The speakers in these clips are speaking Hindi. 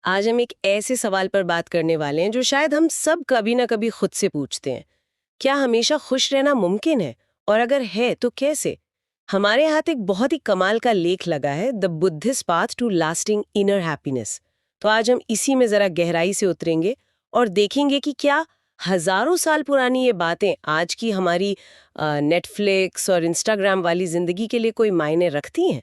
आज हम एक ऐसे सवाल पर बात करने वाले हैं जो शायद हम सब कभी ना कभी खुद से पूछते हैं। क्या हमेशा खुश रहना मुमकिन है? और अगर है तो कैसे? हमारे हाथ एक बहुत ही कमाल का लेख लगा है, the Buddhist path to lasting inner happiness. तो आज हम इसी में जरा गहराई से उतरेंगे और देखेंगे कि क्या हजारों साल पुरानी ये बातें आज की हमारी नेटफ्लिक्स और इंस्टाग्राम वाली जिंदगी के लिए कोई मायने रखती हैं।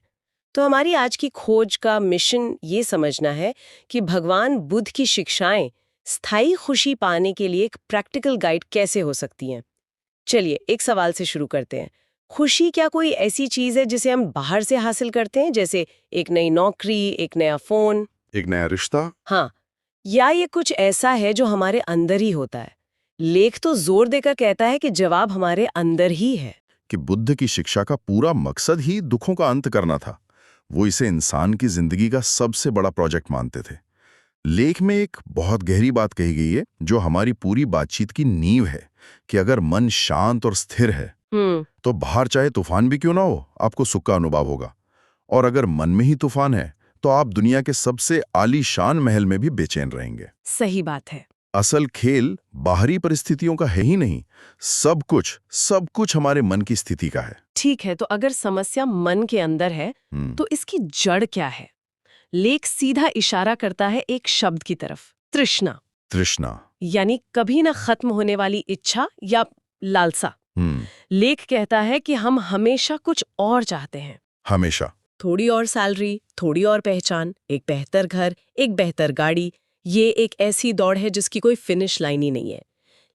तो हमारी आज की खोज का मिशन ये समझना है कि भगवान बुद्ध की शिक्षाएं स्थायी खुशी पाने के लिए एक प्रैक्टिकल गाइड कैसे हो सकती हैं। चलिए एक सवाल से शुरू करते हैं। खुशी क्या कोई ऐसी चीज है जिसे हम बाहर से हासिल करते हैं, जैसे एक नई नौकरी, एक नया फोन, एक नया रिश्ता? हाँ, या ये कुछ ऐसा है जो हमारे अंदर ही होता है? लेख तो जोर देकर कहता है कि जवाब हमारे अंदर ही है। कि बुद्ध की शिक्षा का पूरा मकसद ही दुखों का अंत करना था। वो इसे इंसान की जिंदगी का सबसे बड़ा प्रोजेक्ट मानते थे। लेख में एक बहुत गहरी बात कही गई है जो हमारी पूरी बातचीत की नींव है कि अगर मन शांत और स्थिर है तो बाहर चाहे तूफान भी क्यों ना हो, आपको सुख का अनुभव होगा। और अगर मन में ही तूफान है तो आप दुनिया के सबसे आलीशान महल में भी बेचैन रहेंगे। सही बात है। असल खेल बाहरी परिस्थितियों का है ही नहीं, सब कुछ हमारे मन की स्थिति का है। ठीक है, तो अगर समस्या मन के अंदर है तो इसकी जड़ क्या है? लेख सीधा इशारा करता है एक शब्द की तरफ, तृष्णा। तृष्णा यानी कभी ना खत्म होने वाली इच्छा या लालसा। लेख कहता है कि हम हमेशा कुछ और चाहते हैं। हमेशा थोड़ी और सैलरी, थोड़ी और पहचान, एक बेहतर घर, एक बेहतर गाड़ी। ये एक ऐसी दौड़ है जिसकी कोई फिनिश लाइन ही नहीं है।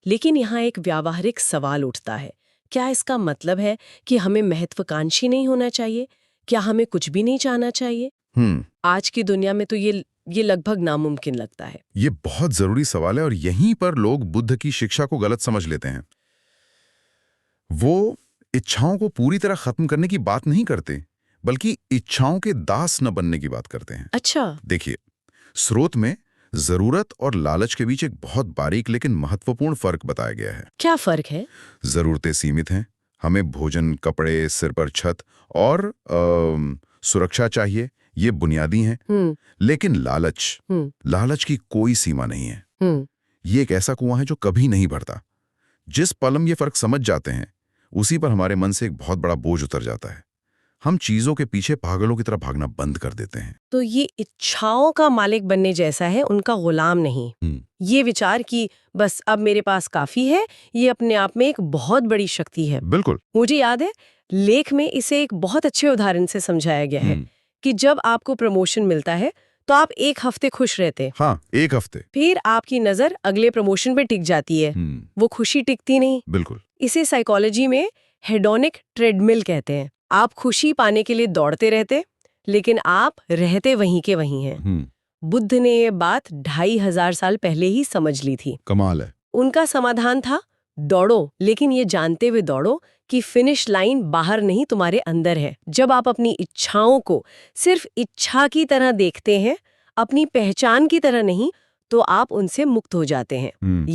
लेकिन यहाँ एक व्यावहारिक सवाल उठता है। क्या इसका मतलब है कि हमें महत्वाकांक्षी नहीं होना चाहिए? क्या हमें कुछ भी नहीं चाहना चाहिए? आज की दुनिया में तो ये लगभग नामुमकिन लगता है। ये बहुत जरूरी सवाल है और यहीं पर लोग बुद्ध की शिक्षा को गलत समझ लेते हैं। वो इच्छाओं को पूरी तरह खत्म करने की बात नहीं करते, बल्कि इच्छाओं के दास न बनने की बात करते हैं। अच्छा। देखिए, स्रोत में जरूरत और लालच के बीच एक बहुत बारीक लेकिन महत्वपूर्ण फर्क बताया गया है। क्या फर्क है? जरूरतें सीमित हैं, हमें भोजन, कपड़े, सिर पर छत और सुरक्षा चाहिए, ये बुनियादी हैं। लेकिन लालच की कोई सीमा नहीं है। ये एक ऐसा कुआं है जो कभी नहीं भरता। जिस पल हम ये फर्क समझ जाते हैं, उसी पर हमारे मन से एक बहुत बड़ा बोझ उतर जाता है। हम चीजों के पीछे पागलों की तरह भागना बंद कर देते हैं। तो ये इच्छाओं का मालिक बनने जैसा है, उनका गुलाम नहीं। ये विचार कि बस अब मेरे पास काफी है, ये अपने आप में एक बहुत बड़ी शक्ति है। बिल्कुल। मुझे याद है लेख में इसे एक बहुत अच्छे उदाहरण से समझाया गया है कि जब आपको प्रमोशन मिलता है तो आप एक हफ्ते खुश रहते। हाँ, एक हफ्ते। फिर आपकी नजर अगले प्रमोशन पे टिक जाती है। वो खुशी टिकती नहीं। बिल्कुल। इसे साइकोलॉजी में हेडोनिक ट्रेडमिल कहते हैं। आप खुशी पाने के लिए दौड़ते रहते, लेकिन आप रहते वहीं के वहीं हैं। बुद्ध ने ये बात 2500 साल पहले ही समझ ली थी। कमाल है। उनका समाधान था, दौड़ो, लेकिन ये जानते हुए दौड़ो कि फिनिश लाइन बाहर नहीं, तुम्हारे अंदर है। जब आप अपनी इच्छाओं को सिर्फ इच्छा की तरह देखते हैं, अपनी पहचान की तरह नहीं, तो आप उनसे मुक्त हो जाते हैं।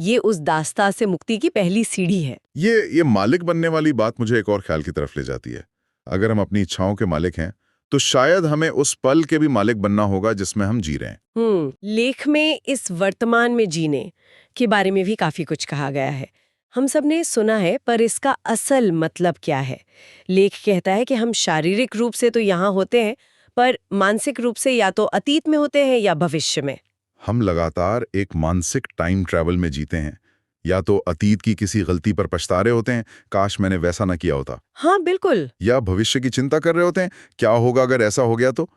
ये उस दास्तां से मुक्ति की पहली सीढ़ी है। ये मालिक बनने वाली बात मुझे एक और ख्याल की तरफ ले जाती है। अगर हम अपनी इच्छाओं के मालिक हैं, तो शायद हमें उस पल के भी मालिक बनना होगा जिसमें हम जी रहे हैं। लेख में इस वर्तमान में जीने के बारे में भी काफी कुछ कहा गया है। हम सब ने सुना है, पर इसका असल मतलब क्या है? लेख कहता है कि हम शारीरिक रूप से तो यहाँ होते हैं, पर मानसिक रूप से या तो अतीत में होते हैं या भविष्य में। हम लगातार एक मानसिक टाइम ट्रैवल में जीते हैं। या तो अतीत की किसी गलती पर पछता रहे होते हैं, काश मैंने वैसा ना किया होता। हाँ बिल्कुल। या भविष्य की चिंता कर रहे होते हैं, क्या होगा अगर ऐसा हो गया तो।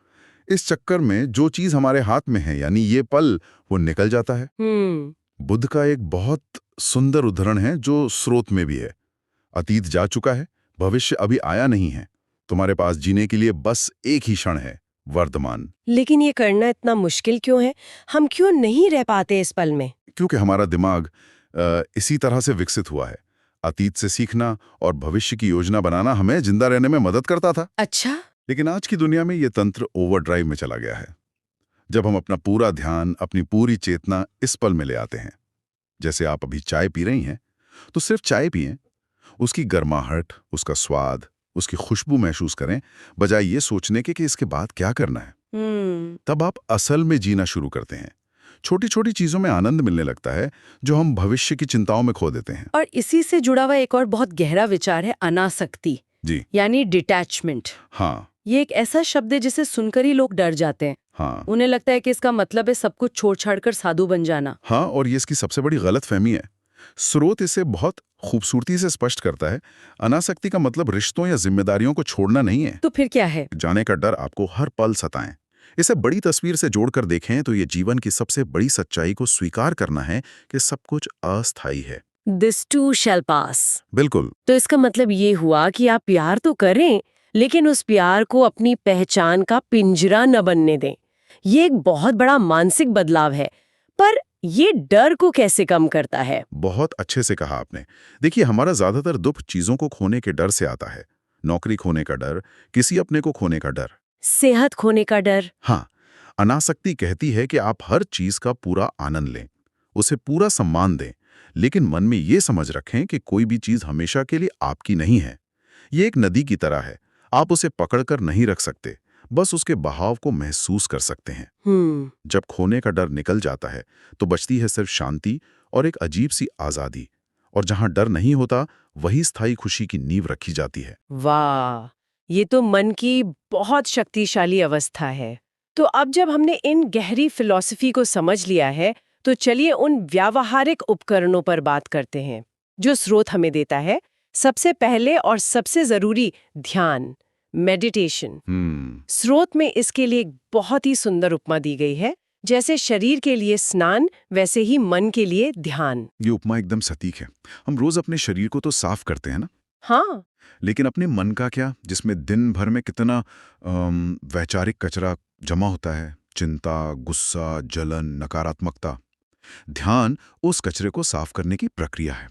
इस चक्कर में जो चीज हमारे हाथ में है, यानी ये पल, वो निकल जाता है। बुद्ध का एक बहुत सुंदर उदाहरण है जो स्रोत में भी है। अतीत जा चुका है, भविष्य अभी आया नहीं है। तुम्हारे पास जीने के लिए बस एक ही क्षण है, वर्तमान। लेकिन ये करना इतना मुश्किल क्यों है? हम क्यों नहीं रह पाते इस पल में? क्योंकि हमारा दिमाग इसी तरह से विकसित हुआ है। अतीत से सीखना और भविष्य की योजना बनाना हमें जिंदा रहने में मदद करता था। अच्छा। लेकिन आज की दुनिया में ये तंत्र ओवरड्राइव में चला गया है। जब हम अपना पूरा ध्यान, अपनी पूरी चेतना इस पल में ले आते हैं, जैसे आप अभी चाय पी रही हैं, तो सिर्फ चाय पिएं, उसकी गर्माहट, उसका स्वाद, उसकी खुशबू महसूस करें, बजाय ये सोचने के कि इसके बाद क्या करना है। तब आप असल में जीना शुरू करते हैं। छोटी छोटी चीजों में आनंद मिलने लगता है जो हम भविष्य की चिंताओं में खो देते हैं। और इसी से जुड़ा हुआ एक और बहुत गहरा विचार है अनासक्ति, जी यानी डिटैचमेंट। हाँ। ये एक ऐसा शब्द है जिसे सुनकर ही लोग डर जाते हैं। हाँ उन्हें लगता है कि इसका मतलब है सब कुछ छोड़ छाड़कर साधु बन जाना। हाँ, और ये इसकी सबसे बड़ी गलतफहमी है। स्रोत इसे बहुत खूबसूरती से स्पष्ट करता है। अनासक्ति का मतलब रिश्तों या जिम्मेदारियों को छोड़ना नहीं है। तो फिर क्या है? जाने का डर आपको हर पल सताएं। इसे बड़ी तस्वीर से जोड़कर देखें तो ये जीवन की सबसे बड़ी सच्चाई को स्वीकार करना है कि सब कुछ अस्थायी है। दिस टू शैल पास। बिल्कुल। तो इसका मतलब ये हुआ कि आप प्यार तो करें, लेकिन उस प्यार को अपनी पहचान का पिंजरा न बनने दें। ये एक बहुत बड़ा मानसिक बदलाव है। पर ये डर को कैसे कम करता है? बहुत अच्छे से कहा आपने। देखिए, हमारा ज्यादातर दुख चीजों को खोने के डर से आता है। नौकरी खोने का डर, किसी अपने को खोने का डर, सेहत खोने का डर। हाँ। अनासक्ति कहती है कि आप हर चीज का पूरा आनंद लें, उसे पूरा सम्मान दें, लेकिन मन में ये समझ रखें कि कोई भी चीज हमेशा के लिए आपकी नहीं है। ये एक नदी की तरह है, आप उसे पकड़कर नहीं रख सकते, बस उसके बहाव को महसूस कर सकते हैं। जब खोने का डर निकल जाता है तो बचती है सिर्फ शांति और एक अजीब सी आजादी। और जहां डर नहीं होता, वही स्थायी खुशी की नींव रखी जाती है। वाह, ये तो मन की बहुत शक्तिशाली अवस्था है। तो अब जब हमने इन गहरी फिलॉसफी को समझ लिया है, तो चलिए उन व्यावहारिक उपकरणों पर बात करते हैं जो स्रोत हमें देता है। सबसे पहले और सबसे जरूरी, ध्यान, मेडिटेशन। स्रोत में इसके लिए एक बहुत ही सुंदर उपमा दी गई है। जैसे शरीर के लिए स्नान, वैसे ही मन के लिए ध्यान। ये उपमा एकदम सटीक है। हम रोज अपने शरीर को तो साफ करते हैं ना, हाँ, लेकिन अपने मन का क्या, जिसमें दिन भर में कितना वैचारिक कचरा जमा होता है, चिंता, गुस्सा, जलन, नकारात्मकता। ध्यान उस कचरे को साफ करने की प्रक्रिया है।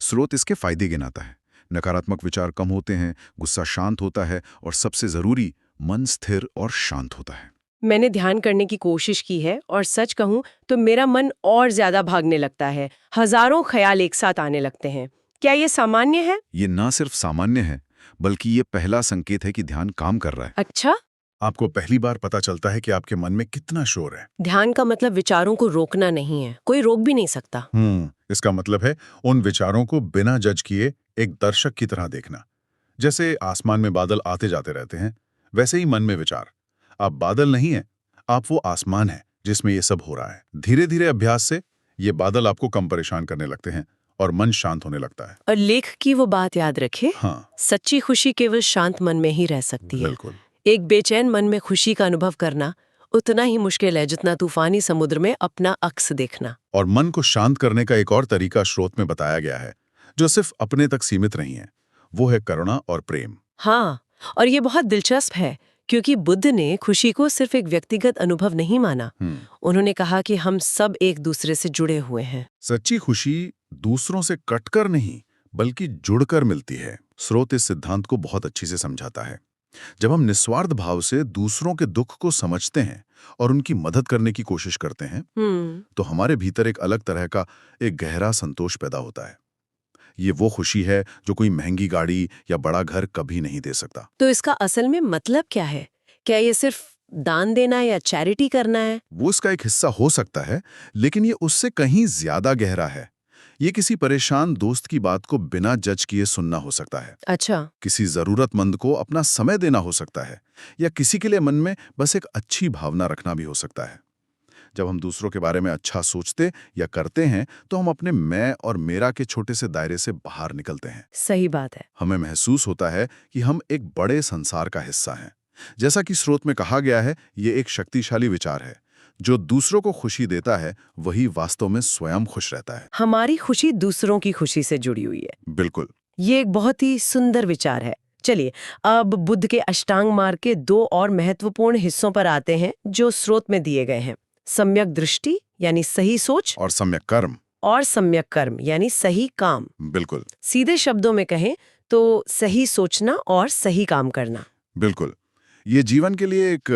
स्रोत इसके फायदे गिनाता है। नकारात्मक विचार कम होते हैं, गुस्सा शांत होता है, और सबसे जरूरी, मन स्थिर और शांत होता है। मैंने ध्यान करने की कोशिश की है और सच कहूं तो मेरा मन और ज्यादा भागने लगता है। हजारों ख्याल एक साथ आने लगते हैं। क्या ये सामान्य है? ये ना सिर्फ सामान्य है, बल्कि ये पहला संकेत है कि ध्यान काम कर रहा है। अच्छा, आपको पहली बार पता चलता है कि आपके मन में कितना शोर है। ध्यान का मतलब विचारों को रोकना नहीं है, कोई रोक भी नहीं सकता। इसका मतलब है उन विचारों को बिना जज किए एक दर्शक की तरह देखना। जैसे आसमान में बादल आते जाते रहते हैं, वैसे ही मन में विचार। आप बादल नहीं है, आप वो आसमान है जिसमें ये सब हो रहा है। धीरे धीरे अभ्यास से ये बादल आपको कम परेशान करने लगते हैं और मन शांत होने लगता है। और लेख की वो बात याद रखे, हाँ, सच्ची खुशी केवल शांत मन में ही रह सकती है। बिल्कुल। एक बेचैन मन में खुशी का अनुभव करना उतना ही मुश्किल है जितना तूफानी समुद्र में अपना अक्स देखना। और मन को शांत करने का एक और तरीका स्रोत में बताया गया है, जो सिर्फ अपने तक सीमित नहीं है। वो है करुणा और प्रेम। हाँ, और ये बहुत दिलचस्प है क्योंकि बुद्ध ने खुशी को सिर्फ एक व्यक्तिगत अनुभव नहीं माना। उन्होंने कहा कि हम सब एक दूसरे से जुड़े हुए हैं। सच्ची खुशी दूसरों से कटकर नहीं, बल्कि जुड़कर मिलती है। स्रोत इस सिद्धांत को बहुत अच्छी से समझाता है। जब हम निस्वार्थ भाव से दूसरों के दुख को समझते हैं और उनकी मदद करने की कोशिश करते हैं, तो हमारे भीतर एक अलग तरह का एक गहरा संतोष पैदा होता है। ये वो खुशी है जो कोई महंगी गाड़ी या बड़ा घर कभी नहीं दे सकता। तो इसका असल में मतलब क्या है? क्या ये सिर्फ दान देना या चैरिटी करना है? वो इसका एक हिस्सा हो सकता है, लेकिन ये उससे कहीं ज्यादा गहरा है। ये किसी परेशान दोस्त की बात को बिना जज किए सुनना हो सकता है। अच्छा, किसी जरूरतमंद को अपना समय देना हो सकता है, या किसी के लिए मन में बस एक अच्छी भावना रखना भी हो सकता है। जब हम दूसरों के बारे में अच्छा सोचते या करते हैं, तो हम अपने मैं और मेरा के छोटे से दायरे से बाहर निकलते हैं। सही बात है। हमें महसूस होता है कि हम एक बड़े संसार का हिस्सा हैं। जैसा कि स्रोत में कहा गया है, ये एक शक्तिशाली विचार है। जो दूसरों को खुशी देता है, वही वास्तव में स्वयं खुश रहता है। हमारी खुशी दूसरों की खुशी से जुड़ी हुई है। बिल्कुल। ये एक बहुत ही सुंदर विचार है। चलिए, अब बुद्ध के अष्टांग मार्ग के 2 और महत्वपूर्ण हिस्सों पर आते हैं जो स्रोत में दिए गए हैं। सम्यक दृष्टि यानी सही सोच, और सम्यक कर्म, और सम्यक कर्म यानी सही काम। बिल्कुल। सीधे शब्दों में कहें तो सही सोचना और सही काम करना। बिल्कुल। ये जीवन के लिए एक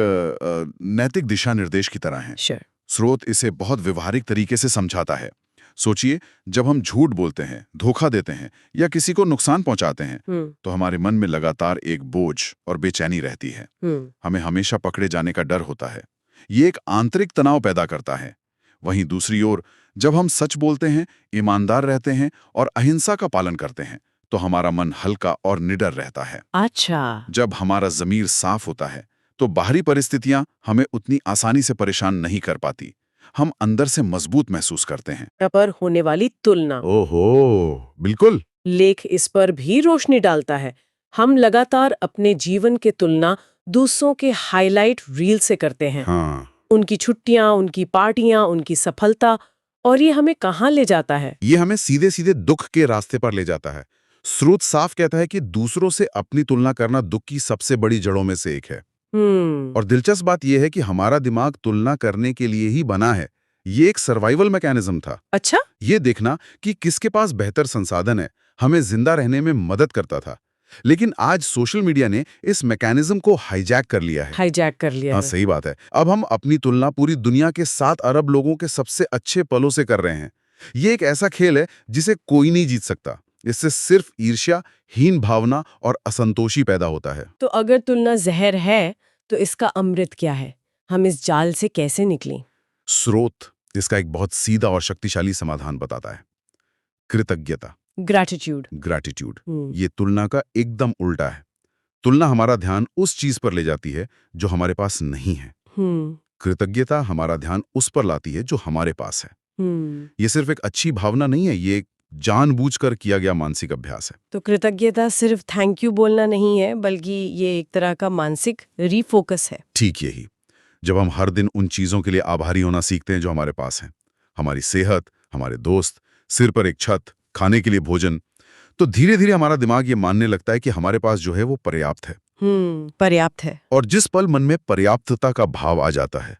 नैतिक दिशा निर्देश की तरह है। Sure. स्रोत इसे बहुत व्यवहारिक तरीके से समझाता है। सोचिए, जब हम झूठ बोलते हैं, धोखा देते हैं या किसी को नुकसान पहुंचाते हैं, तो हमारे मन में लगातार एक बोझ और बेचैनी रहती है। हमें हमेशा पकड़े जाने का डर होता है। ये एक आंतरिक तनाव पैदा करता है। वहीं दूसरी ओर, जब हम सच बोलते हैं, ईमानदार रहते हैं और अहिंसा का पालन करते हैं, तो हमारा मन हल्का और निडर रहता है। अच्छा। जब हमारा ज़मीर साफ होता है, तो बाहरी परिस्थितियां हमें उतनी आसानी से परेशान नहीं कर पाती। हम अंदर से मजबूत महसूस करते हैं। पर होने वाली तुलना। ओहो, बिल्कुल। लेख इस पर भी रोशनी डालता है। हम लगातार अपने जीवन की तुलना दूसरों के हाईलाइट रील से करते हैं। हाँ, उनकी छुट्टियां, उनकी पार्टियां, उनकी सफलता, और ये हमें कहाँ ले जाता है? ये हमें सीधे सीधे दुख के रास्ते पर ले जाता है। स्रोत साफ कहता है कि दूसरों से अपनी तुलना करना दुख की सबसे बड़ी जड़ों में से एक है। और दिलचस्प बात यह है कि हमारा दिमाग तुलना करने के लिए ही बना है। ये एक सर्वाइवल मैकेनिज्म था। अच्छा। ये देखना कि किसके पास बेहतर संसाधन है हमें जिंदा रहने में मदद करता था। लेकिन आज सोशल मीडिया ने इस मैकेनिज्म को हाईजैक कर लिया है। हाईजैक कर लिया हाँ, है। सही बात है। अब हम अपनी तुलना पूरी दुनिया के 7 अरब लोगों के सबसे अच्छे पलों से कर रहे हैं। ये एक ऐसा खेल है जिसे कोई नहीं जीत सकता। इससे सिर्फ ईर्ष्या, हीन भावना और असंतोषी पैदा होता है। तो अगर तुलना जहर है, तो इसका अमृत क्या है? हम इस जाल से कैसे निकलें? स्रोत इसका एक बहुत सीधा और शक्तिशाली समाधान बताता है। कृतज्ञता, ग्रैटिट्यूड। ग्रैटिट्यूड। ये तुलना का एकदम उल्टा है। तुलना हमारा ध्यान उस चीज पर ले जाती है जो हमारे पास नहीं है। कृतज्ञता हमारा ध्यान उस पर लाती है जो हमारे पास है। ये सिर्फ एक अच्छी भावना नहीं है, ये एक जानबूझकर किया गया मानसिक अभ्यास है। तो कृतज्ञता सिर्फ थैंक यू बोलना नहीं है, बल्कि ये एक तरह का मानसिक रीफोकस है। ठीक यही। जब हम हर दिन उन चीजों के लिए आभारी होना सीखते हैं जो हमारे पास हैं, हमारी सेहत, हमारे दोस्त, सिर पर एक छत, खाने के लिए भोजन, तो धीरे धीरे हमारा दिमाग ये मानने लगता है कि हमारे पास जो है वो पर्याप्त है। पर्याप्त है। और जिस पल मन में पर्याप्तता का भाव आ जाता है,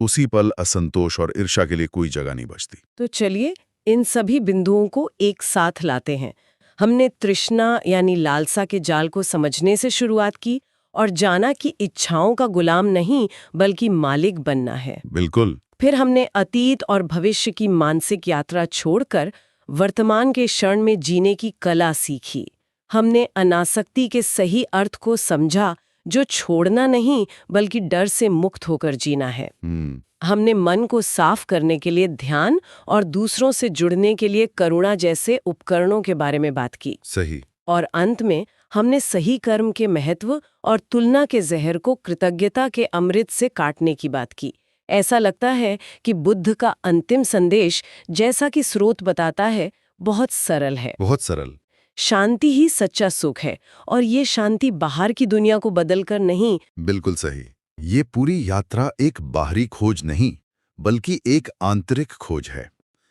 उसी पल असंतोष और ईर्ष्या के लिए कोई जगह नहीं बचती। तो चलिए इन सभी बिंदुओं को एक साथ लाते हैं। हमने तृष्णा यानी लालसा के जाल को समझने से शुरुआत की और जाना कि इच्छाओं का गुलाम नहीं बल्कि मालिक बनना है। बिल्कुल। फिर हमने अतीत और भविष्य की मानसिक यात्रा छोड़कर वर्तमान के क्षण में जीने की कला सीखी। हमने अनासक्ति के सही अर्थ को समझा, जो छोड़ना नहीं बल्कि डर से मुक्त होकर जीना है। हमने मन को साफ करने के लिए ध्यान और दूसरों से जुड़ने के लिए करुणा जैसे उपकरणों के बारे में बात की। सही। और अंत में हमने सही कर्म के महत्व और तुलना के जहर को कृतज्ञता के अमृत से काटने की बात की। ऐसा लगता है कि बुद्ध का अंतिम संदेश, जैसा कि स्रोत बताता है, बहुत सरल है। बहुत सरल। शांति ही सच्चा सुख है, और ये शांति बाहर की दुनिया को बदलकर नहीं। बिल्कुल सही। ये पूरी यात्रा एक बाहरी खोज नहीं, बल्कि एक आंतरिक खोज है।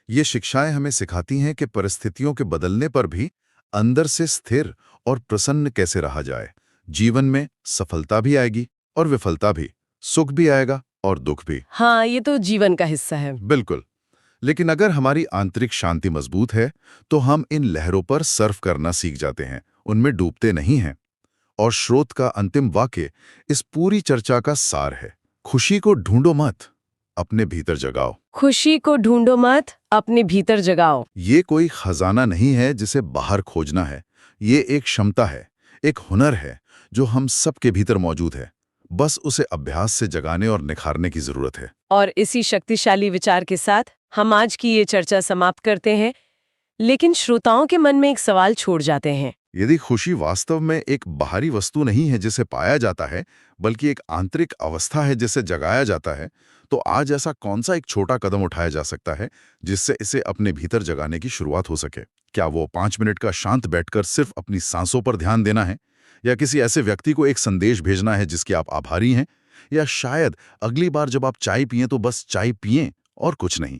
ये शिक्षाएं हमें सिखाती हैं कि परिस्थितियों के बदलने पर भी अंदर से स्थिर और प्रसन्न कैसे रहा जाए। जीवन में सफलता भी आएगी और विफलता भी, सुख भी आएगा और दुख भी। हाँ, ये तो जीवन का हिस्सा है। बिल्कुल। लेकिन अगर हमारी आंतरिक शांति मजबूत है, तो हम इन लहरों पर सर्फ करना सीख जाते हैं, उनमें डूबते नहीं हैं। और स्रोत का अंतिम वाक्य इस पूरी चर्चा का सार है। खुशी को ढूंढो मत, अपने भीतर जगाओ। खुशी को ढूंढो मत, अपने भीतर जगाओ। ये कोई खजाना नहीं है जिसे बाहर खोजना है। ये एक क्षमता है, एक हुनर है जो हम सबके भीतर मौजूद है। बस उसे अभ्यास से जगाने और निखारने की जरूरत है। और इसी शक्तिशाली विचार के साथ हम आज की ये चर्चा समाप्त करते हैं। लेकिन श्रोताओं के मन में एक सवाल छोड़ जाते हैं। यदि खुशी वास्तव में एक बाहरी वस्तु नहीं है जिसे पाया जाता है, बल्कि एक आंतरिक अवस्था है जिसे जगाया जाता है, तो आज ऐसा कौन सा एक छोटा कदम उठाया जा सकता है जिससे इसे अपने भीतर जगाने की शुरुआत हो सके? क्या वो 5 मिनट का शांत बैठकर सिर्फ अपनी सांसों पर ध्यान देना है, या किसी ऐसे व्यक्ति को एक संदेश भेजना है जिसके आप आभारी हैं, या शायद अगली बार जब आप चाय पिएं तो बस चाय पिएं और कुछ नहीं?